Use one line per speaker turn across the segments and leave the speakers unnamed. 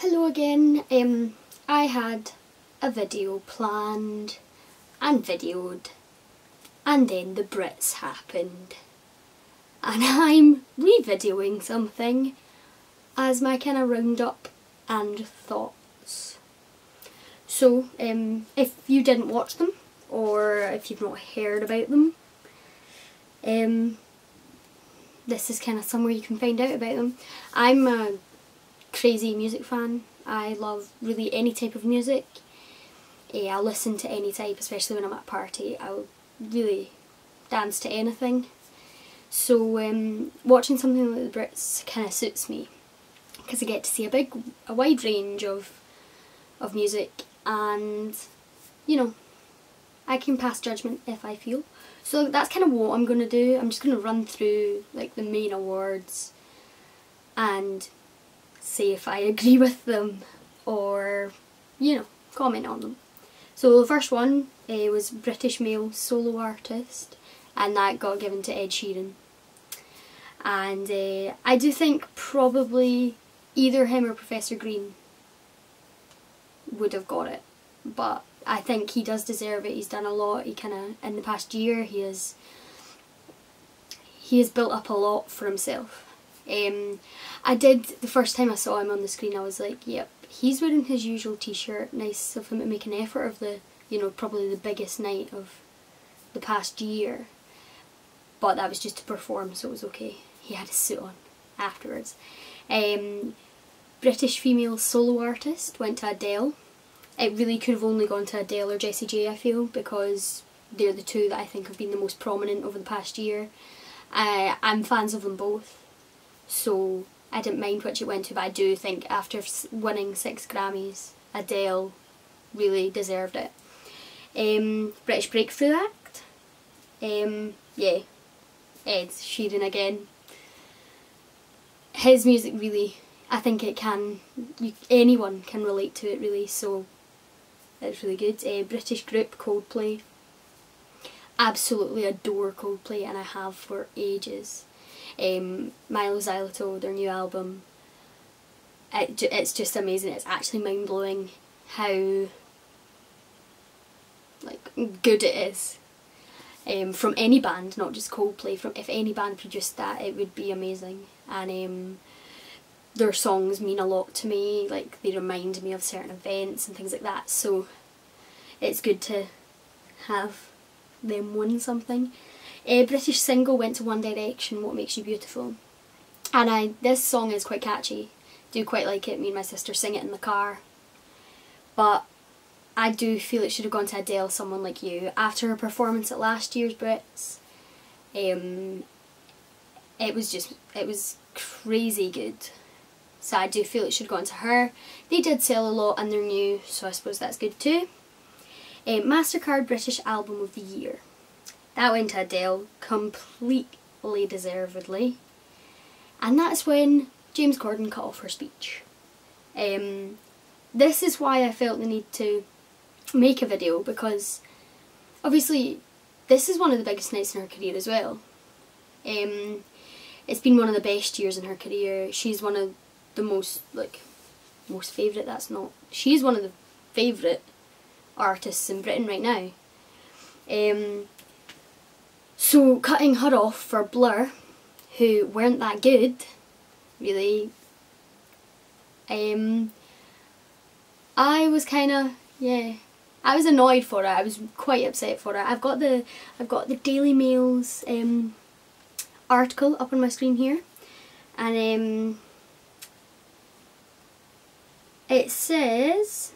Hello again. I had a video planned and videoed, and then the Brits happened. And I'm re-videoing something as my kind of roundup and thoughts. So, if you didn't watch them, or if you've not heard about them, this is kind of somewhere you can find out about them. I'm a crazy music fan. I love really any type of music. I'll listen to any type, especially when I'm at a party. I'll really dance to anything. So watching something like the Brits kind of suits me, because I get to see a wide range of music, and you know, I can pass judgment if I feel. So that's kind of what I'm going to do. I'm just going to run through like the main awards and say if I agree with them, or you know, comment on them. So the first one was British Male Solo Artist, and that got given to Ed Sheeran. And I do think probably either him or Professor Green would have got it, but I think he does deserve it. He's done a lot. He kind of, in the past year, he has built up a lot for himself. The first time I saw him on the screen, I was like, yep, he's wearing his usual t-shirt. Nice of him to make an effort of the, you know, probably the biggest night of the past year. But that was just to perform, so it was okay. He had a suit on afterwards. British Female Solo Artist went to Adele. It really could have only gone to Adele or Jessie J, I feel, because they're the two that I think have been the most prominent over the past year. I'm fans of them both, so I didn't mind which it went to, but I do think after winning 6 Grammys, Adele really deserved it. British Breakthrough Act, yeah, Ed Sheeran again. His music really, I think it can, anyone can relate to it really, so it's really good. British group Coldplay. Absolutely adore Coldplay, and I have for ages. Milo Xyloto, their new album, it's just amazing. It's actually mind-blowing how like good it is. From any band, not just Coldplay, if any band produced that, it would be amazing. And their songs mean a lot to me, like they remind me of certain events and things like that, so it's good to have them win something. British single went to One Direction, What Makes You Beautiful, and this song is quite catchy. Do quite like it. Me and my sister sing it in the car, but I do feel it should have gone to Adele, Someone Like You. After her performance at last year's Brits, it was crazy good. So I do feel it should have gone to her. They did sell a lot and they're new, so I suppose that's good too. MasterCard British Album of the Year. That went to Adele, completely deservedly. And that's when James Corden cut off her speech. This is why I felt the need to make a video, because obviously this is one of the biggest nights in her career as well. It's been one of the best years in her career. She's one of the most favourite, that's not, she's one of the favourite artists in Britain right now. So cutting her off for Blur, who weren't that good, really, I was kind of, yeah, I was annoyed for it. I was quite upset for it. I've got the Daily Mail's article up on my screen here, and it says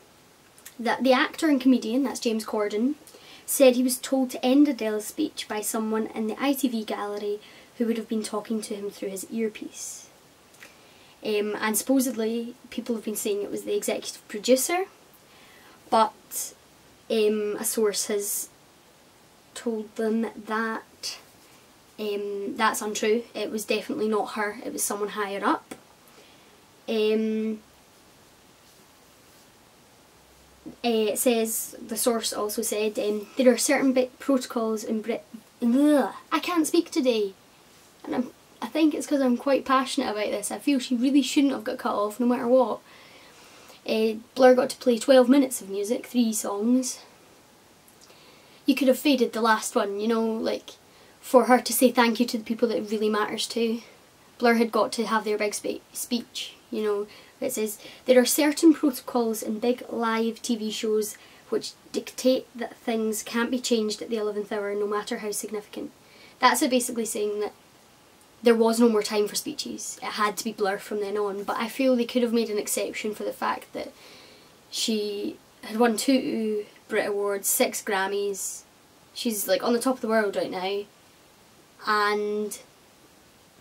that the actor and comedian, that's James Corden, said he was told to end Adele's speech by someone in the ITV gallery who would have been talking to him through his earpiece. And supposedly people have been saying it was the executive producer, but a source has told them that that's untrue. It was definitely not her, it was someone higher up. It says, the source also said, there are certain protocols in I can't speak today, and I think it's because I'm quite passionate about this. I feel she really shouldn't have got cut off no matter what. Blur got to play 12 minutes of music, 3 songs. You could have faded the last one, you know, like for her to say thank you to the people that it really matters to. Blur had got to have their big speech, you know. It says, there are certain protocols in big live TV shows which dictate that things can't be changed at the 11th hour no matter how significant. That's it, basically saying that there was no more time for speeches. It had to be Blur from then on. But I feel they could have made an exception for the fact that she had won 2 Brit Awards, 6 Grammys. She's like on the top of the world right now. And,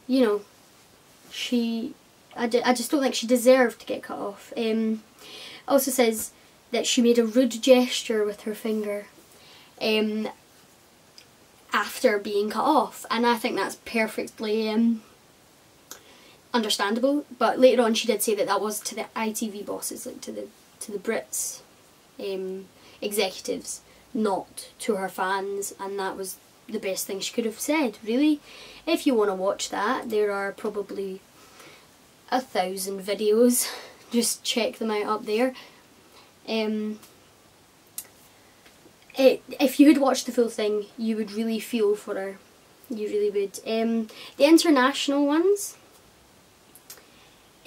you know, I just don't think she deserved to get cut off. Also says that she made a rude gesture with her finger after being cut off, and I think that's perfectly understandable. But later on she did say that that was to the ITV bosses, like to the Brits executives, not to her fans, and that was the best thing she could have said, really. If you want to watch that, there are probably 1,000 videos, just check them out up there. If you had watched the full thing, you would really feel for her, you really would. The international ones,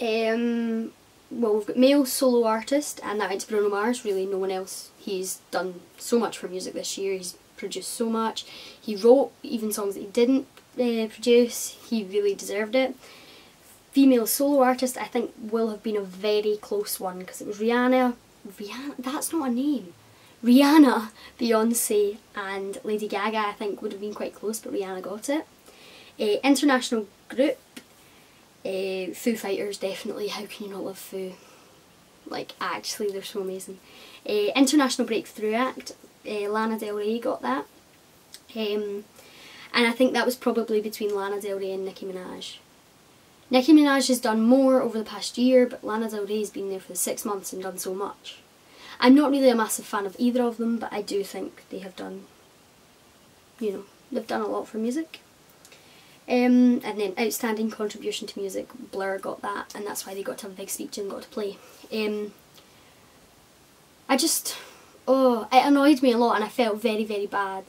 well, we've got male solo artist, and that went to Bruno Mars. Really, no one else. He's done so much for music this year, he's produced so much, he wrote even songs that he didn't produce, he really deserved it. Female solo artist, I think, will have been a very close one, because it was Rihanna, that's not a name, Rihanna, Beyonce and Lady Gaga. I think would have been quite close, but Rihanna got it. International group, Foo Fighters, definitely. How can you not love Foo? Like, actually, they're so amazing. International breakthrough act, Lana Del Rey got that. And I think that was probably between Lana Del Rey and Nicki Minaj. Nicki Minaj has done more over the past year, but Lana Del Rey's been there for the 6 months and done so much. I'm not really a massive fan of either of them, but I do think they have done, you know, they've done a lot for music. And then outstanding contribution to music, Blur got that, and that's why they got to have a big speech and got to play. It annoyed me a lot, and I felt very, very bad.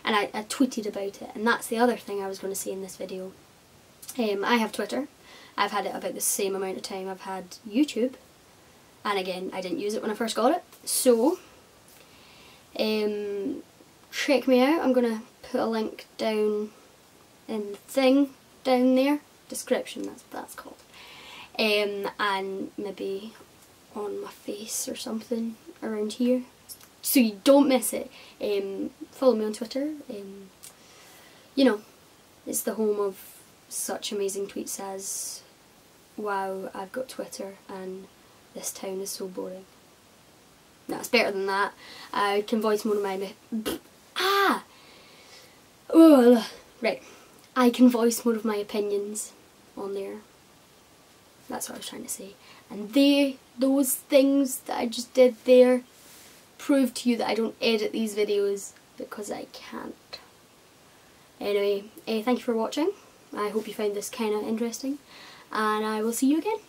And I tweeted about it, and that's the other thing I was going to say in this video. I have Twitter. I've had it about the same amount of time I've had YouTube. And again, I didn't use it when I first got it. So, check me out. I'm going to put a link down in the thing down there. Description, that's what that's called. And maybe on my face or something around here, so you don't miss it. Follow me on Twitter. You know, it's the home of such amazing tweets as, wow, I've got Twitter and this town is so boring. No, it's better than that. I can voice more of my right. I can voice more of my opinions on there. That's what I was trying to say. And those things that I just did there prove to you that I don't edit these videos because I can't. Anyway, thank you for watching. I hope you found this kind of interesting, and I will see you again.